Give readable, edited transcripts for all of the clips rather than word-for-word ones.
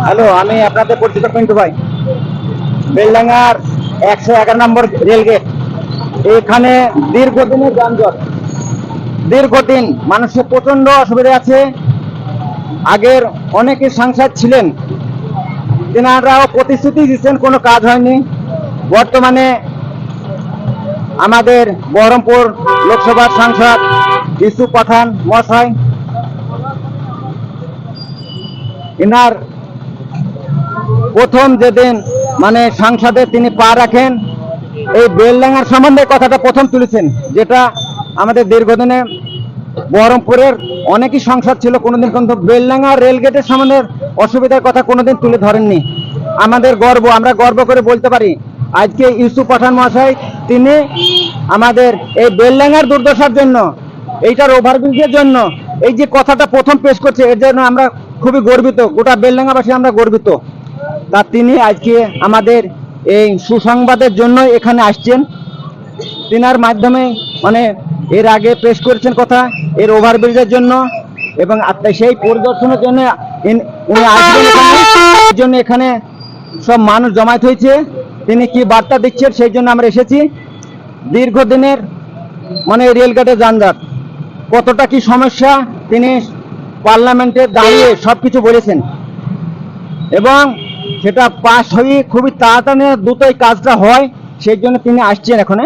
Hello, আমি আপনাদের পরিচিত পিন্টু ভাই। বেলডাঙ্গার 111 নম্বর রেলগেট, এখানে দীর্ঘদিনের যানজট, দীর্ঘদিন মানুষের প্রচন্ড অসুবিধা আছে। আগের অনেকে সাংসদ ছিলেন, তেনারাও প্রতিশ্রুতি দিচ্ছেন, কোনো কাজ হয়নি। বর্তমানে আমাদের বহরমপুর লোকসভার সাংসদ ইউসুফ পাঠান মহাশয়, এনার প্রথম যেদিন মানে সংসদে তিনি পা রাখেন, এই বেলডাঙ্গার সম্বন্ধে কথাটা প্রথম তুলেছেন, যেটা আমাদের দীর্ঘদিনে বহরমপুরের অনেকই সংসদ ছিল, কোনোদিন কিন্তু বেলডাঙ্গা রেলগেটের সম্বন্ধে অসুবিধার কথা কোনোদিন তুলে ধরেননি। আমাদের গর্ব, আমরা গর্ব করে বলতে পারি আজকে ইউসুফ পাঠান মহাশয় তিনি আমাদের এই বেলডাঙ্গার দুর্দশার জন্য, এইটার ওভারব্রিজের জন্য এই যে কথাটা প্রথম পেশ করছে, এর জন্য আমরা খুবই গর্বিত, গোটা বেলডাঙ্গাবাসী আমরা গর্বিত। তা তিনি আজকে আমাদের এই সুসংবাদের জন্য এখানে আসছেন। তিনার মাধ্যমে মানে এর আগে পেশ করেছেন কথা এর ওভারব্রিজের জন্য, এবং সেই পরিদর্শনের জন্য উনি আসবেন এখানে, এই জন্য এখানে সব মানুষ জমায়েত হয়েছে। তিনি কি বার্তা দিচ্ছেন সেই জন্য আমরা এসেছি। দীর্ঘদিনের মানে রেলগেটে যানজট কতটা কি সমস্যা তিনি পার্লামেন্টে দাঁড়িয়ে সবকিছু বলেছেন, এবং সেটা পাস হয়ে খুবই তাড়াতাড়ি দ্রুত এই কাজটা হয়, সেই জন্য তিনি আসছেন এখানে।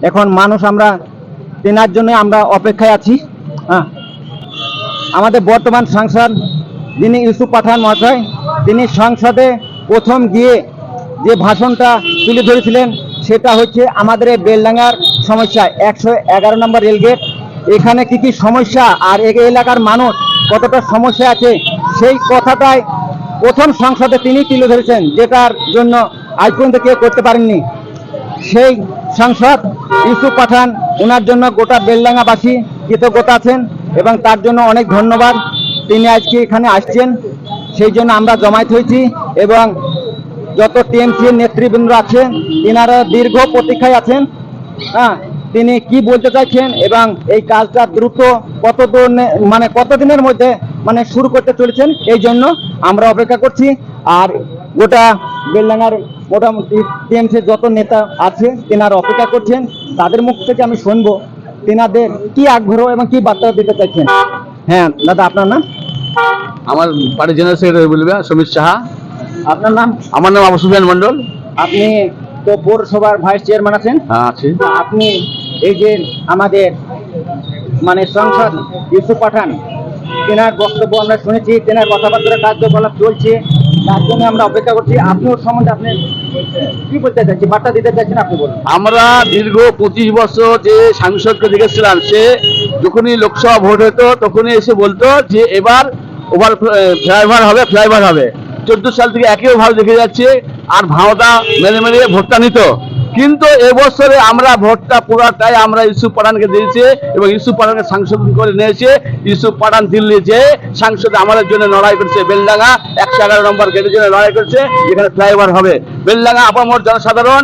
এখন মানুষ আমরা তেনার জন্য আমরা অপেক্ষায় আছি। আমাদের বর্তমান সাংসদ যিনি ইউসুফ পাঠান মহাশয়, তিনি সংসদে প্রথম গিয়ে যে ভাষণটা তুলে ধরেছিলেন সেটা হচ্ছে আমাদের এই বেলডাঙ্গার সমস্যা, 111 নম্বর রেলগেট, এখানে কি কি সমস্যা আর এই এলাকার মানুষ কতটা সমস্যা আছে সেই কথাটাই প্রথম সংসদে তিনি তুলে ধরেছেন, যেটার জন্য আজ পর্যন্ত কেউ করতে পারেননি। সেই সাংসদ ইউসুফ পাঠান, ওনার জন্য গোটা বেলডাঙ্গাবাসী কৃতজ্ঞতা আছেন এবং তার জন্য অনেক ধন্যবাদ। তিনি আজকে এখানে আসছেন, সেই জন্য আমরা জমায়েত হয়েছি, এবং যত টিএমসির নেতৃবৃন্দ আছেন তিনারা দীর্ঘ প্রতীক্ষায় আছেন। তিনি কি বলতে চাইছেন এবং এই কাজটা দ্রুত কতদূর মানে কতদিনের মধ্যে মানে শুরু করতে চলেছেন, এই জন্য আমরা অপেক্ষা করছি। আর গোটা বেলডাঙ্গার মোটামুটি টিএমসির যত নেতা আছে তেনারা অপেক্ষা করছেন, তাদের মুখ থেকে আমি শুনবো তেনাদের কি আগ্রহ এবং কি বার্তা দিতে চাইছেন। হ্যাঁ দাদা, আপনার নাম? আমার পার্টি জেনারেল সেক্রেটারি বলবে সমীর সাহা। আপনার নাম? আমার নাম আবু সুফিয়ান মন্ডল। আপনি তো পৌরসভার ভাইস চেয়ারম্যান আছেন? হ্যাঁ আছি। আপনি এই যে আমাদের মানে সংসদ ইউসুফ পাঠান, তেনার বক্তব্য আমরা শুনেছি, তেনার কথাবার্তা কার্যকলাপ চলছে, তার জন্য আমরা অপেক্ষা করছি। আপনি ওর সম্বন্ধে আপনি কি বলতে চাচ্ছেন, বার্তা দিতে চাচ্ছেন, আপনি বলুন। আমরা দীর্ঘ 25 বছর যে সাংসদকে দেখেছিলাম, সে যখনই লোকসভা ভোট হতো তখনই এসে বলতো যে এবার ফ্লাইওভার হবে, ফ্লাইওভার হবে। 14 সাল থেকে একই ভাবে দেখে যাচ্ছে, আর ভাওতা মেরে মেরে ভোটটা নিত। কিন্তু এবছরে আমরা ভোটটা পুরাটাই আমরা ইউসুফ পাঠানকে দিয়েছি, এবং ইউসুফ পাঠানকে সাংসদ করে নিয়েছে। ইউসুফ পাঠান দিল্লি যে সাংসদ আমাদের জন্য লড়াই করছে, বেলডাঙ্গা 111 নম্বর গেটের জন্য লড়াই করছে, যেখানে ফ্লাইওভার হবে। বেলডাঙ্গা আপামর জনসাধারণ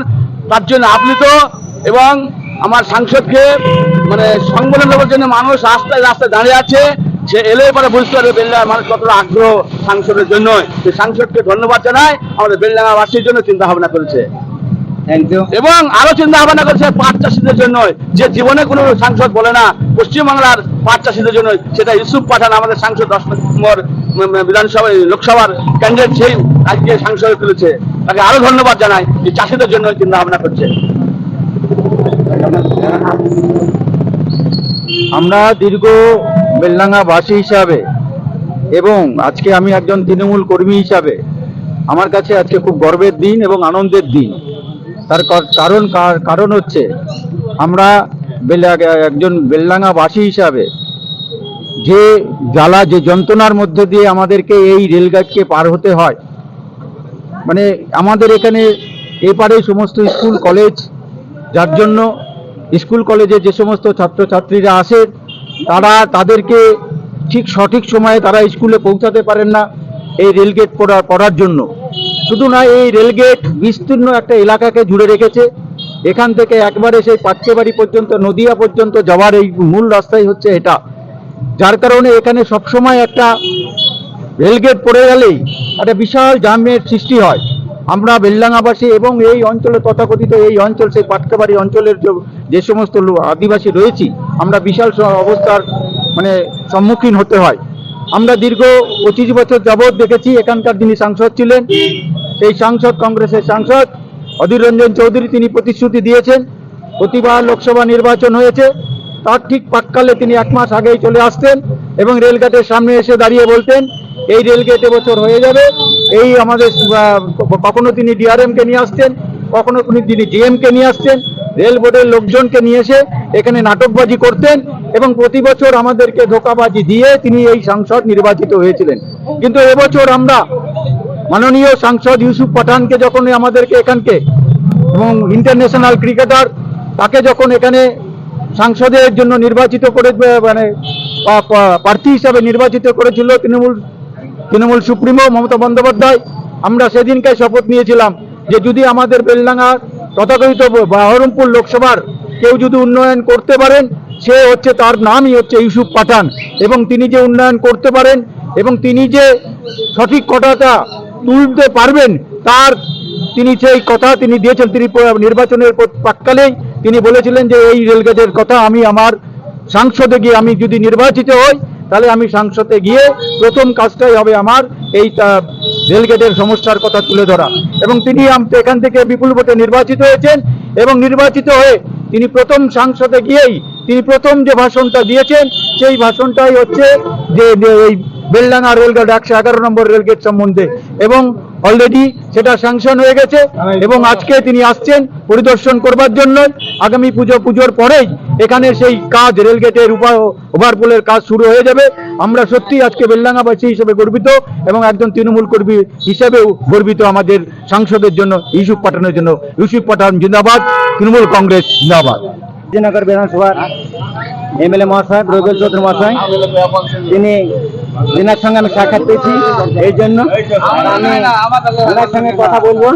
তার জন্য আপ্লুত, এবং আমার সাংসদকে মানে সংবোধন দেওয়ার জন্য মানুষ রাস্তায় রাস্তায় দাঁড়িয়ে আছে। সে এলে পরে বুঝতে পারবে বেলডাঙ্গার মানুষ কতটা আগ্রহ সাংসদের জন্য। সেই সাংসদকে ধন্যবাদ জানাই, আমাদের বেলডাঙ্গাবাসীর জন্য চিন্তা ভাবনা করেছে, এবং আরো চিন্তা ভাবনা করেছে পাট চাষীদের জন্য, যে জীবনে কোনো সাংসদ বলে না পশ্চিমবাংলার পাট চাষীদের জন্য, সেটা ইউসুফ পাঠান আমাদের সাংসদ 10 নম্বর বিধানসভায় লোকসভার ক্যান্ডিডেট, সেই আজকে সাংসদে তুলেছে। তাকে আরো ধন্যবাদ জানাই যে চাষীদের জন্য চিন্তা ভাবনা করছে। আমরা দীর্ঘ বেলডাঙ্গাবাসী হিসাবে এবং আজকে আমি একজন তৃণমূল কর্মী হিসাবে আমার কাছে আজকে খুব গর্বের দিন এবং আনন্দের দিন। তার কারণ হচ্ছে আমরা একজন বেলডাঙ্গাবাসী হিসাবে যে জ্বালা, যে যন্ত্রণার মধ্যে দিয়ে আমাদেরকে এই রেলগেটকে পার হতে হয়, মানে আমাদের এখানে এপারে সমস্ত স্কুল কলেজ, যার জন্য স্কুল কলেজে যে সমস্ত ছাত্রছাত্রীরা আসে তাদেরকে ঠিক সঠিক সময়ে তারা স্কুলে পৌঁছাতে পারেন না এই রেলগেট পড়ার জন্য। শুধু না, এই রেলগেট বিস্তীর্ণ একটা এলাকাকে জুড়ে রেখেছে। এখান থেকে একবারে সেই পাটকেবাড়ি পর্যন্ত, নদিয়া পর্যন্ত যাওয়ার এই মূল রাস্তাই হচ্ছে এটা, যার কারণে এখানে সবসময় একটা রেলগেট পড়ে গেলেই একটা বিশাল জামের সৃষ্টি হয়। আমরা বেলডাঙ্গাবাসী এবং এই অঞ্চলে তথাকথিত এই অঞ্চল সেই পাটকাবাড়ি অঞ্চলের যে সমস্ত আদিবাসী রয়েছি, আমরা বিশাল অবস্থার মানে সম্মুখীন হতে হয়। আমরা দীর্ঘ 25 বছর যাবৎ দেখেছি এখানকার যিনি সাংসদ ছিলেন, সেই সাংসদ কংগ্রেসের সাংসদ অধীর রঞ্জন চৌধুরী, তিনি প্রতিশ্রুতি দিয়েছেন প্রতিবার লোকসভা নির্বাচন হয়েছে তার ঠিক প্রাক্কালে তিনি 1 মাস আগেই চলে আসতেন এবং রেলগেটের সামনে এসে দাঁড়িয়ে বলতেন এই রেলগেট এবছর হয়ে যাবে। এই আমাদের কখনো তিনি ডিআরএমকে নিয়ে আসতেন, কখনো তিনি ডিএমকে নিয়ে আসতেন, রেল বোর্ডের লোকজনকে নিয়ে এসে এখানে নাটকবাজি করতেন এবং প্রতি বছর আমাদেরকে ধোঁকাবাজি দিয়ে তিনি এই সাংসদ নির্বাচিত হয়েছিলেন। কিন্তু এবছর আমরা মাননীয় সাংসদ ইউসুফ পাঠানকে যখন আমাদেরকে এখানকে এবং ইন্টারন্যাশনাল ক্রিকেটার তাকে যখন এখানে সাংসদের জন্য নির্বাচিত করে মানে প্রার্থী হিসাবে নির্বাচিত করেছিল তৃণমূল সুপ্রিমো মমতা বন্দ্যোপাধ্যায়, আমরা সেদিনকে শপথ নিয়েছিলাম যে যদি আমাদের বেলডাঙ্গা তথাকথিত বহরমপুর লোকসভার কেউ যদি উন্নয়ন করতে পারেন সে হচ্ছে, তার নামই হচ্ছে ইউসুফ পাঠান। এবং তিনি যে উন্নয়ন করতে পারেন এবং তিনি যে সঠিক কথাটা তুলতে পারবেন তার তিনি সেই কথা তিনি দিয়েছেন। তিনি নির্বাচনের প্রাক্কালেই তিনি বলেছিলেন যে এই রেলগেটের কথা আমি আমার সংসদে গিয়ে, আমি যদি নির্বাচিত হই তাহলে আমি সংসদে গিয়ে প্রথম কাজটাই হবে আমার এই রেলগেটের সমস্যার কথা তুলে ধরা। এবং তিনি এখান থেকে বিপুল ভোটে নির্বাচিত হয়েছেন এবং নির্বাচিত হয়ে তিনি প্রথম সংসদে গিয়েই তিনি প্রথম যে ভাষণটা দিয়েছেন সেই ভাষণটাই হচ্ছে যে এই বেলডাঙ্গা রেলগেট 111 নম্বর রেলগেট সম্বন্ধে, এবং অলরেডি সেটা স্যাংশন হয়ে গেছে এবং আজকে তিনি আসছেন পরিদর্শন করবার জন্য। আগামী পুজোর পরেই এখানে সেই কাজ রেলগেটের ওভারপুলের কাজ শুরু হয়ে যাবে। আমরা সত্যি আজকে বেলডাঙ্গাবাসী হিসেবে গর্বিত এবং একজন তৃণমূল কর্মী হিসেবেও গর্বিত আমাদের সাংসদের জন্য, ইউসুফ পাঠানের জন্য। ইউসুফ পাঠান জিন্দাবাদ, তৃণমূল কংগ্রেস জিন্দাবাদ। নগর বিধানসভার এমএলএ মহাশয় রবিউল চৌধুরী মহাশয়, যিনার সঙ্গে আমি সাক্ষাৎ পেয়েছি, এই জন্য আমি ওনার সঙ্গে কথা বলবো।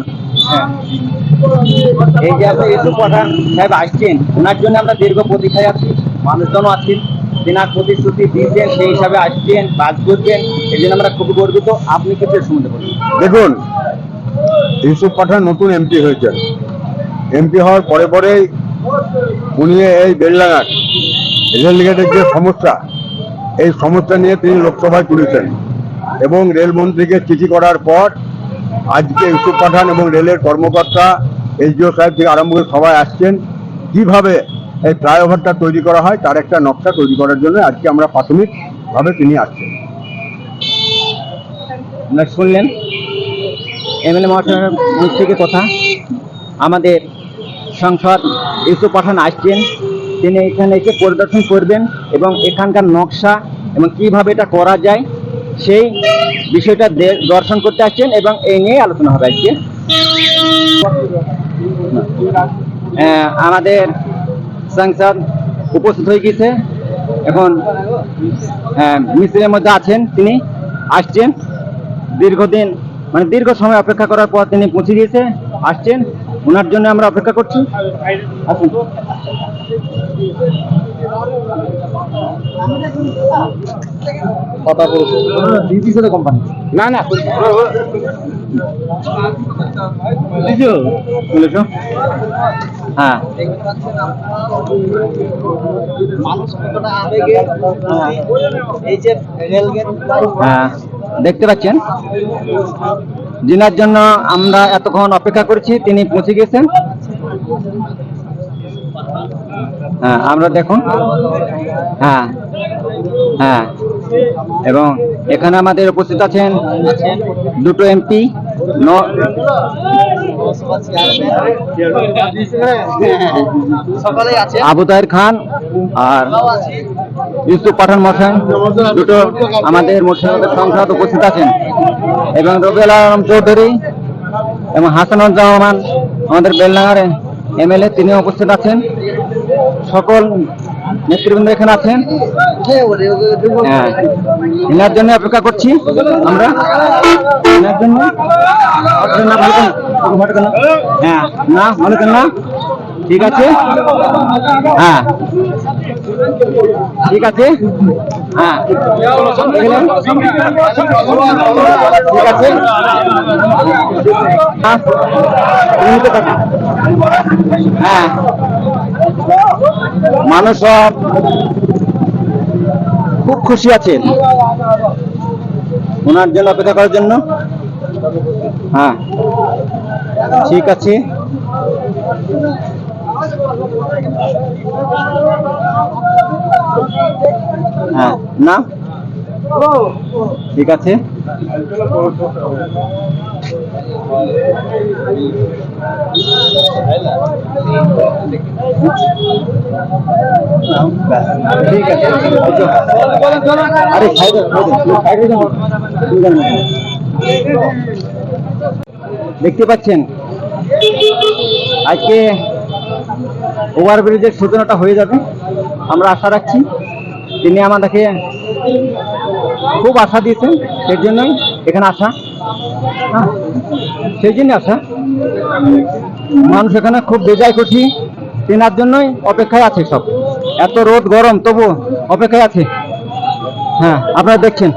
এই যে আপনি ইউসুফ পাঠান সাহেব আসছেন, ওনার জন্য আমরা দীর্ঘ প্রতীক্ষায় আছি, মানুষজনও আছেন, তেনার প্রতিশ্রুতি দিয়েছেন সেই হিসাবে আসছেন, কাজ করবেন, এই জন্য আমরা খুবই গর্বিত। আপনি কিছু সম্বন্ধে বলুন। দেখুন, ইউসুফ পাঠান নতুন এমপি হয়েছেন। এমপি হওয়ার পরে পরেই উনি এই বেলডাঙ্গার রেলগেটের যে সমস্যা, এই সমস্যা নিয়ে তিনি লোকসভায় তুলেছেন এবং রেলমন্ত্রীকে চিঠি করার পর আজকে ইউসুফ পাঠান এবং রেলের কর্মকর্তা এসডিও সাহেব থেকে আরম্ভ করে সবাই আসছেন কিভাবে এই ফ্লাইওভারটা তৈরি করা হয় তার একটা নকশা তৈরি করার জন্য আজকে আমরা প্রাথমিকভাবে তিনি আসছেন। আপনারা শুনলেন এমএলএ মহাশয়ের মুখ থেকে কথা। আমাদের সাংসদ ইউসুফ পাঠান আসছেন, তিনি এখানে এসে পরিদর্শন করবেন এবং এখানকার নকশা এবং কিভাবে এটা করা যায় সেই বিষয়টা দর্শন করতে আসছেন এবং এই নিয়ে আলোচনা হবে আজকে। আমাদের সাংসদ উপস্থিত হয়ে গেছে, এখন মিছিলের মধ্যে আছেন, তিনি আসছেন। দীর্ঘদিন মানে দীর্ঘ সময় অপেক্ষা করার পর তিনি পৌঁছে গিয়েছে, আসছেন, ওনার জন্য আমরা অপেক্ষা করছি। আসুন। কথা বলছে কোম্পানি না না হ্যাঁ, হ্যাঁ দেখতে পাচ্ছেন, যিনার জন্য আমরা এতক্ষণ অপেক্ষা করছি তিনি পৌঁছে গেছেন। হ্যাঁ আমরা দেখুন, হ্যাঁ হ্যাঁ, এবং এখানে আমাদের উপস্থিত আছেন দুটো এমপি, আবু তাহের খান আর ইউসুফ পাঠান মশাই, দুটো আমাদের মুর্শিদাবাদের সংসদ উপস্থিত আছেন, এবং রবিউল আলম চৌধুরী এবং হাসানুজ্জামান আমাদের বেলডাঙ্গার এমএলএ, তিনিও উপস্থিত আছেন। সকল নেতৃবৃন্দ এখানে আছেন। হ্যাঁ, এনার জন্য অপেক্ষা করছি আমরা, এনার জন্য। হ্যাঁ না ভালো কেন না, ঠিক আছে, হ্যাঁ ঠিক আছে, হ্যাঁ দেখলেন? ঠিক আছে, হ্যাঁ, তুমি নিতে থাকো। হ্যাঁ, মানুষ সব খুব খুশি আছেন ওনার জন্য অপেক্ষা করার জন্য। হ্যাঁ ঠিক আছে, হ্যাঁ না ঠিক আছে, ঠিক আছে। আরে সাইডে দেখতে পাচ্ছেন আজকে ওভারব্রিজের সূচনাটা হয়ে যাবে, আমরা আশা রাখছি। তিনি আমাদেরকে খুব আশা দিয়েছেন, সেই জন্যই এখানে আসা। হ্যাঁ, সেই জন্য আসা। মানুষ এখানে খুব বেজায় খুশি, তেনার জন্যই অপেক্ষায় আছে সব। এত রোদ গরম তবু অপেক্ষায় আছে। হ্যাঁ আপনারা দেখছেন।